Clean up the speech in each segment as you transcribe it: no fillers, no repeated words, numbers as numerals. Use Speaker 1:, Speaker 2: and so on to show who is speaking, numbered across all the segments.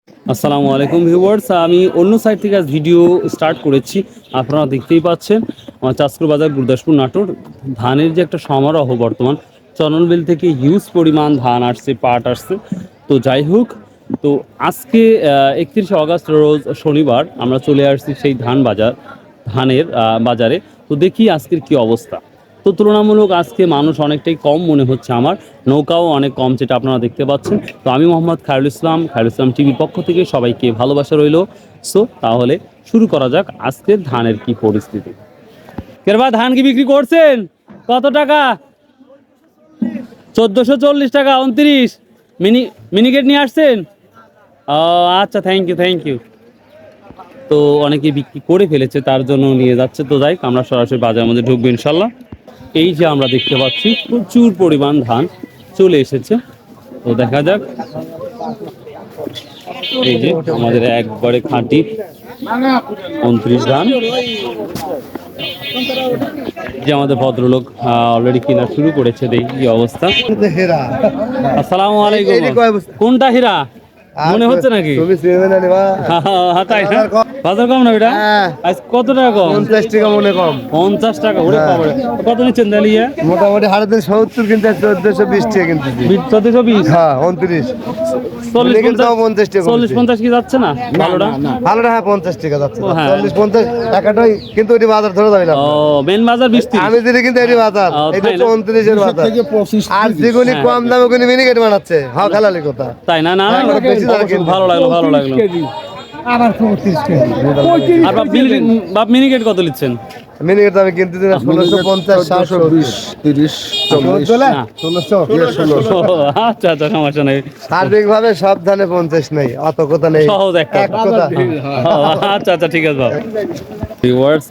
Speaker 1: আসসালামু আলাইকুম ভিউয়ার্স, আমি অন্য সাইড থেকে আজ ভিডিও স্টার্ট করেছি। আপনারা দেখতেই পাচ্ছেন আমার চাঁচকুর বাজার গুরদাসপুর নাটোর ধানের যে একটা সমারোহ বর্তমান চন্দনবিল থেকে হিউজ পরিমাণ ধান আসছে, পাট আসছে। তো যাই হোক, তো আজকে 31শে আগস্ট রোজ শনিবার আমরা চলে আসছি সেই ধানের বাজারে। তো দেখি আজকের কি অবস্থা। তো তুলনামূলক আজকে মানুষ অনেকটাই কম মনে হচ্ছে আমার, নৌকাও অনেক কম, যেটা আপনারা দেখতে পাচ্ছেন। তো আমি মোহাম্মদ খায়রুল ইসলাম টিভির পক্ষ থেকে সবাইকে ভালোবাসা রইল। সো তাহলে শুরু করা যাক আজকের ধানের কি পরিস্থিতি। কেরবা ধান কি বিক্রি করছেন? কত টাকা? 1440 টাকা 29। মিনিকেট নিয়ে আসছেন? ও আচ্ছা, থ্যাংক ইউ। তো অনেকে বিক্রি করে ফেলেছে, তার জন্য নিয়ে যাচ্ছে। তো যাই আমরা সরাসরি বাজারের মধ্যে ঢুকবো ইনশাল্লাহ। এই যে আমরা দেখতে পাচ্ছি প্রচুর পরিমাণ ধান চলে এসেছে। তো দেখা যাক। এই যে আমাদের একবারে খাঁটি 29 ধান, যে আমাদের ভদ্রলোক অলরেডি কেনা শুরু করেছে। দেখি কি অবস্থা। আসসালামু আলাইকুম। কোনটা হীরা মনে হচ্ছে নাকি? তাই না? বাজার কম না এটা? আজ কত টাকা কম?
Speaker 2: 50 টাকা মনে কম।
Speaker 1: 50 টাকা? ওরে বাবা, কত নিচ্ছেন তাহলে?
Speaker 2: মোটামুটি 70 কিনতে 1420 টাকা কিনতেছি।
Speaker 1: 1420?
Speaker 2: হ্যাঁ 29।
Speaker 1: 40-50 কি যাচ্ছে না? ভালোটা
Speaker 2: ভালোটা হ্যাঁ 50 টাকা যাচ্ছে।
Speaker 1: ও হ্যাঁ।
Speaker 2: 40-50 একাটাই, কিন্তু এটি বাজার ধরে যাবে না।
Speaker 1: ও মেন বাজার 20-30?
Speaker 2: আমি দিদি কিন্তু এটি বাজার, এটা 29 এর বাজার। আর যেগুলি কম দামে ওগুলি মিনিকেট বানাচ্ছে। হ্যাঁ খেলালি কথা।
Speaker 1: তাই না? না
Speaker 2: বেশি দামে কিনতে।
Speaker 1: ভালো লাগলো।
Speaker 2: আবার 35 কেজি।
Speaker 1: আর বাপ মিনিকেট কত নিচ্ছেন?
Speaker 2: মিনিকেট আমি কিনতে দিন 1650 720 30
Speaker 1: আচ্ছা, সমস্যা নেই।
Speaker 2: সার্বিকভাবে সব ধানে 50 নেই, অত কথা নেই।
Speaker 1: সহজ একটা
Speaker 2: কথা।
Speaker 1: আচ্ছা, ঠিক আছে বাবা। ভিউয়ার্স,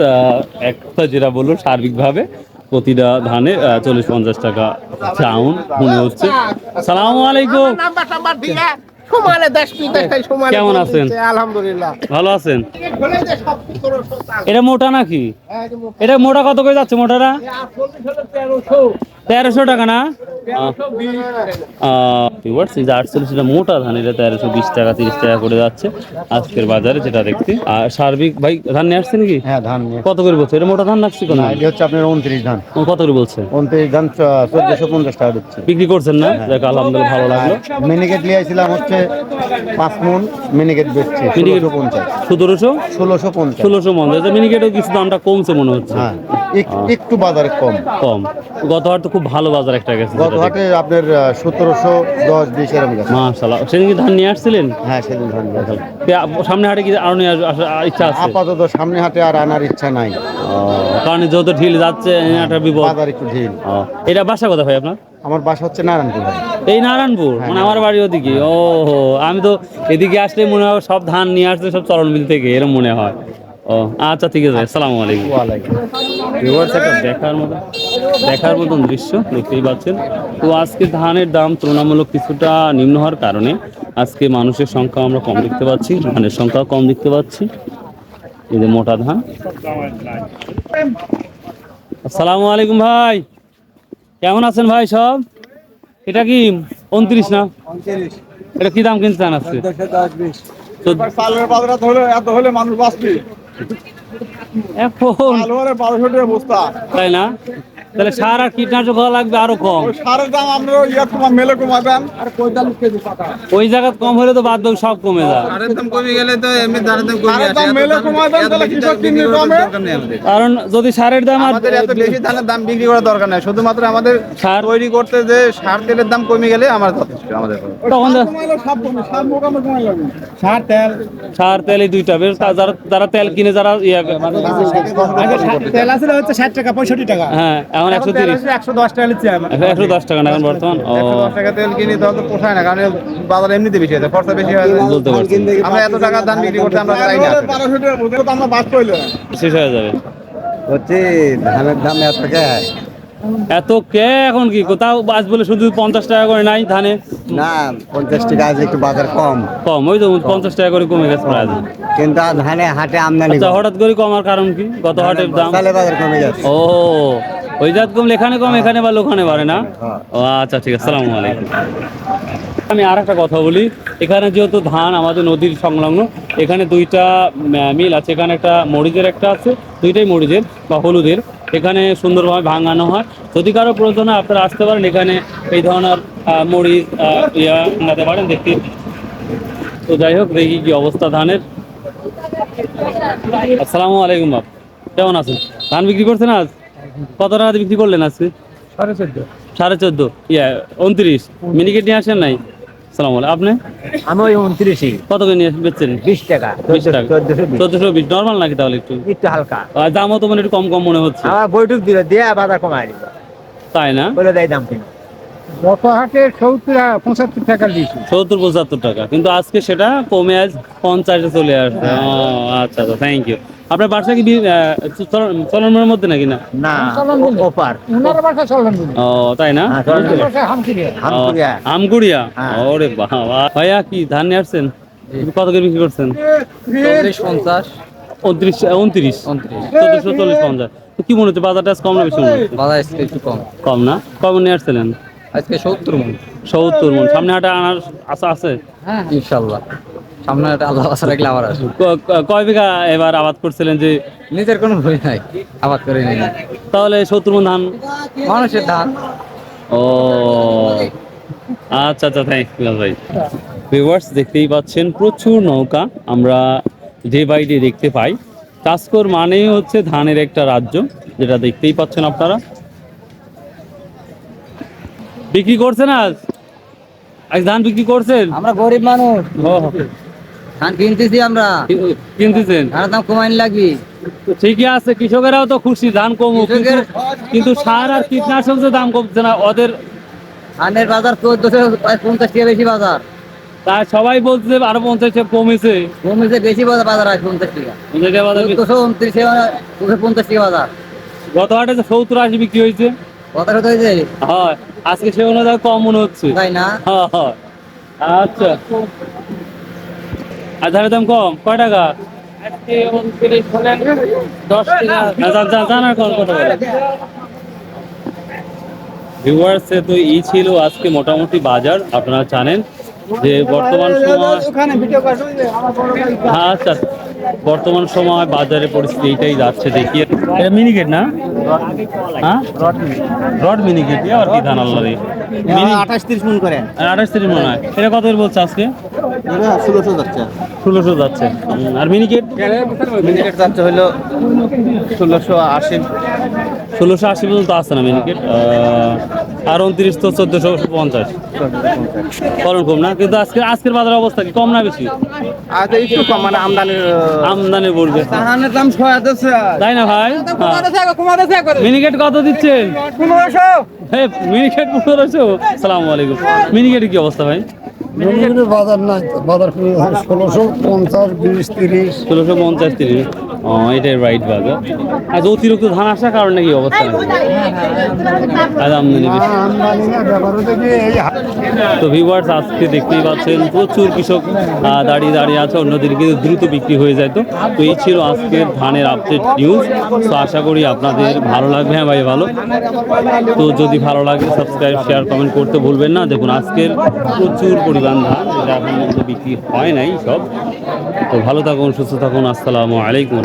Speaker 1: এক কথা যেটা বললো, সার্বিকভাবে প্রতিটা ধানে 40-50 টাকা ডাউন মনে হচ্ছে। সালামু আলাইকুম। কেমন আছেন?
Speaker 2: আলহামদুলিল্লাহ
Speaker 1: ভালো আছেন? এটা মোটা নাকি? এটা মোটা কত করে যাচ্ছে? মোটাটা 1300 টাকা না? 48 মোটা ধান, এটা 1320 টাকা 30 টাকা করে যাচ্ছে আজকের বাজারে যেটা দেখছি। আর সার্বিক ভাই ধান নিয়ে আসছে নাকি?
Speaker 2: হ্যাঁ ধান
Speaker 1: কত করে বলছে? এটা মোটা ধান লাগছে কোন?
Speaker 2: এটা হচ্ছে আপনার 29 ধান।
Speaker 1: কত করে বলছে?
Speaker 2: 29 ধান 1450 টাকা দিচ্ছে।
Speaker 1: বিক্রি করছেন না? দেখ আলহামদুলিল্লাহ, ভালো লাগলো।
Speaker 2: মিনিকেট নিয়ে আসছিলাম হচ্ছে 5 মণ, মিনিকেট বেচছে 1650। 1650
Speaker 1: মন। মিনিকেটও কিছু দামটা কমছে মনে হচ্ছে।
Speaker 2: হ্যাঁ একটু বাজারে কম।
Speaker 1: গত হাট তো খুব ভালো বাজার একটা গেছে।
Speaker 2: গত হাটে আপনার 1710-20 এরকম গেছে।
Speaker 1: মাশাআল্লাহ। সেদিন কি ধান নিয়ে আসছিলেন?
Speaker 2: হ্যাঁ সেদিন ধান গেছে।
Speaker 1: সামনে হাটে কি আরো নিয়ে আসার ইচ্ছা আছে?
Speaker 2: আপাতত সামনে হাটে আর আনার ইচ্ছা নাই,
Speaker 1: কারণ যেহেতু ঢিল যাচ্ছে, একটা বিপদ।
Speaker 2: বাজার একটু ঢিল।
Speaker 1: এটা বাসা কোথায় ভাই আপনার?
Speaker 2: আমার বাসা হচ্ছে নারায়ণপুর।
Speaker 1: এই নারায়ণপুর? মানে আমার বাড়ি ওদিকে। ও আমি তো এদিকে আসলে মনে হয় সব ধান নিয়ে আসছে সব চরণবিল থেকে, এরকম মনে হয়। ও আচ্ছা, ঠিক আছে। আসসালামু আলাইকুম। দেখার মতন দৃশ্য দেখতেই পাচ্ছেন। তো আজকে ধানের দাম তুলনামূলক কিছুটা নিম্ন হওয়ার কারণে আজকে মানুষের সংখ্যা আমরা কম দেখতে পাচ্ছি, ধানের সংখ্যাও কম দেখতে পাচ্ছি। এই যে মোটা ধান। আসসালামু আলাইকুম ভাই, কেমন আছেন ভাই সব? এটা কি 29 না? এটা কি দাম কিনতে চান আজকে? তাই না? তাহলে সার আর কীটনাশক লাগবে আরো কম।
Speaker 3: সারের দাম আমরা মেলে কমাবেন।
Speaker 1: ওই জায়গা কম হলে তো বাদ বাকি সব কমে যায়।
Speaker 3: সারের দাম কমে গেলে তো এমনি ধানের দাম কমে আসে। মেলে কমাবেন তাহলে কৃষক কিনবে কমে।
Speaker 1: কারণ যদি সারের দাম
Speaker 3: আমাদের এত বেশি ধানের দাম বিক্রি করার দরকার নাই, শুধুমাত্র আমাদের
Speaker 1: সার
Speaker 3: তৈরি করতে যে সার তেলের দাম কমে গেলে আমার যথেষ্ট। আমাদের
Speaker 1: তখন সার তেল এই দুইটা বেশ। যারা তেল কিনে, যারা
Speaker 2: তেল আসলে হচ্ছে 60 টাকা 65 টাকা।
Speaker 1: হ্যাঁ এখন 130
Speaker 2: 110 টাকা নিচ্ছে।
Speaker 1: 110 টাকা না এখন বর্তমান?
Speaker 3: 110 টাকা তেল কিনি তখন তো পোষায় না, কারণ বাজার এমনিতে বেশি আছে, খরচা বেশি হয়।
Speaker 1: বলতে পারছি
Speaker 3: আমরা এত টাকা দাম বিক্রি করতে আমরা চাই না। আমরা বাদ পাইলে
Speaker 1: শেষ হয়ে যাবে।
Speaker 2: হচ্ছে ধানের দাম এত টাকা।
Speaker 1: এত কে এখন কি কোথাও বাস বলে শুধু 50 টাকা করে নাই ধানে?
Speaker 2: না 50 টাকা আজ একটু বাজার কম।
Speaker 1: ওই তো 50 টাকা করে কমে গেছে প্রায়।
Speaker 2: কিন্তু ধানে হাটে আমদানি
Speaker 1: আচ্ছা, হঠাৎ করে কমার কারণ কি? গত হাটের দাম
Speaker 2: বাজার কমে গেছে।
Speaker 1: ও ওই জাত কম এখানে কম, এখানে বা ওখানে বাড়ে না? ও আচ্ছা, ঠিক আছে, আসসালামু আলাইকুম। আমি আর একটা কথা বলি, এখানে যেহেতু ধান আমাদের নদীর সংলগ্ন, এখানে দুইটা মিল আছে, এখানে একটা মরিচের একটা আছে, দুইটাই মরিচের বা হলুদের, এখানে সুন্দরভাবে ভাঙানো হয়। যদি কারো প্রয়োজন হয় আপনারা আসতে পারেন, এখানে এই ধরনের মরিচ লাগাতে পারেন দেখতে। তো যাই হোক, দেখি কি অবস্থা ধানের। আসসালামু আলাইকুম বাপ, কেমন আছেন? ধান বিক্রি করছেন আজ? কত টাকা বিক্রি করলেন আজকে? 14.5। 29 মিনিকেট নিয়ে আসেন নাই? সালাম আলাইকুম। আপনি?
Speaker 2: আমি ওই 29ই।
Speaker 1: কত করে নিয়ে বেচছেন?
Speaker 2: 20 টাকা।
Speaker 1: 20 টাকা। 1420 নর্মাল নাকি তাহলে? একটু
Speaker 2: একটু হালকা।
Speaker 1: আর দামও তো মানে একটু কম কম মনে হচ্ছে।
Speaker 2: আমার বৈঠক দিল দিয়ে বাজার কমায় দিল।
Speaker 1: তাই না?
Speaker 2: বলে দেয় দাম কিনা। গত হাটে 70-75 টাকা দিয়েছি।
Speaker 1: 70-75 টাকা, কিন্তু আজকে সেটা কমে আজ 50-এ চলে আসছে। ও আচ্ছা, থ্যাংক ইউ। আপনার বাসা কি চলনের মধ্যে নাকি? না
Speaker 2: না, ওপার।
Speaker 4: উনার বাসা চলেন
Speaker 1: ও তাই না?
Speaker 2: হামকুড়িয়া।
Speaker 1: আমগুড়িয়া।
Speaker 2: হ্যাঁ।
Speaker 1: ওরে বাবা, ভাইয়া কি ধান নিয়ে আসছেন? কত করে বিক্রি করছেন?
Speaker 4: 40-50
Speaker 1: 29 1440-50। তো কি মনে হচ্ছে বাজারটা আজ কম না বেশি মনে হচ্ছে?
Speaker 4: বাজার আজকে একটু কম।
Speaker 1: কম না? কম নিয়ে আসছিলেন?
Speaker 4: আজকে 70 মণ।
Speaker 1: 70 মণ। সামনে হাটে আনার আশা আছে?
Speaker 4: হ্যাঁ ইনশাআল্লাহ, সামনে একটা আল্লাহ আশা রাখলে আবার আসবে।
Speaker 1: কয় বিঘা এবার আবাদ করছিলেন যে?
Speaker 4: নিজের কোনো ভয় নাই, আবাদ করে নেই।
Speaker 1: তাহলে 70 মণ ধান
Speaker 4: মানুষের ধান।
Speaker 1: ও আচ্ছা, থ্যাংক ইউ ভাই। ভিউয়ার্স, দেখতেই পাচ্ছেন প্রচুর নৌকা আমরা ডে বাই ডে দেখতে পাই। চাষকর মানেই হচ্ছে ধানের একটা রাজ্য, যেটা দেখতেই পাচ্ছেন আপনারা। বিক্রি করছেন আজ? আজ ধান বিক্রি করছেন?
Speaker 4: আমরা গরিব মানুষ, ধান কিনতেছি আমরা।
Speaker 1: কিনতেছেন?
Speaker 4: ধানের দাম কমাইন লাগবে।
Speaker 1: ঠিকই আছে, কৃষকেরাও তো খুশি ধান কমুক, কিন্তু সার আর কীটনাশক যে দাম কমছে না ওদের।
Speaker 4: ধানের বাজার 1450 টাকা বেশি বাজার।
Speaker 1: তাই সবাই বলছে আরো 50 কমেছে।
Speaker 4: কমেছে বেশি বাজার, বাজার আছে 50 টাকা। 229 250 টাকা বাজার।
Speaker 1: গত হাটে 70-80 বিক্রি হয়েছে।
Speaker 4: কথা কথা হয়েছে,
Speaker 1: হয় আজকে সে অনুযায়ী কম মনে হচ্ছে।
Speaker 4: তাই না?
Speaker 1: হ্যাঁ। আচ্ছা, আর ধানের দাম কম কয় টাকা? 10 টাকা। জানার কথা বলে ভিউয়ার্স, তো এই ছিল আজকে মোটামুটি বাজার। আপনারা জানেন যে বর্তমান সময়, আচ্ছা, বর্তমান সময় বাজারের পরিস্থিতি এইটাই যাচ্ছে। দেখি এটা মিনিকেট না? হ্যাঁ, রড মিনিকেট। আর কি ধান আল্লাহ
Speaker 2: 28-30 মণ করে।
Speaker 1: 28-30 মনে হয়। এটা কত করে বলছে আজকে?
Speaker 2: 1600 যাচ্ছে।
Speaker 1: 1600 যাচ্ছে। আর মিনিকেট?
Speaker 2: মিনিকেট যাচ্ছে হলো 1680।
Speaker 1: 1680 পর্যন্ত আছে না মিনিকেট? আর 29 তো 1450। ফলন কম না, কিন্তু আজকের বাজার অবস্থা কি কম না বেশি?
Speaker 2: আজ একটু কম, মানে
Speaker 1: আমদানি বলবে।
Speaker 3: ধানের দাম 6,000
Speaker 1: তাই না ভাই? মিনিকেট কত দিচ্ছেন?
Speaker 3: 1500।
Speaker 1: মিনিকেট 1500। সালামু আলাইকুম। মিনিকেটের কি অবস্থা ভাই?
Speaker 4: বাজার নাই, বাজার 1650 20-30।
Speaker 1: 1650-30। এটাই রাইট বাজার। আজ অতিরিক্ত ধান আসার কারণে কি অবস্থা? আজ আমদানি বেশি। তো ভিউয়ার্স, আজকে দেখতেই পাচ্ছেন প্রচুর কৃষক দাঁড়িয়ে আছে, অন্যদিকে কিন্তু দ্রুত বিক্রি হয়ে যায়। তো এই ছিল আজকের ধানের আপডেট নিউজ। তো আশা করি আপনাদের ভালো লাগবে। হ্যাঁ ভাই, ভালো। তো যদি ভালো লাগে সাবস্ক্রাইব, শেয়ার, কমেন্ট করতে ভুলবেন না। দেখুন আজকের প্রচুর পরিমাণ ধান, যেটা এখন মধ্যে বিক্রি হয় নাই সব। তো ভালো থাকুন, সুস্থ থাকুন। আসসালামু আলাইকুম।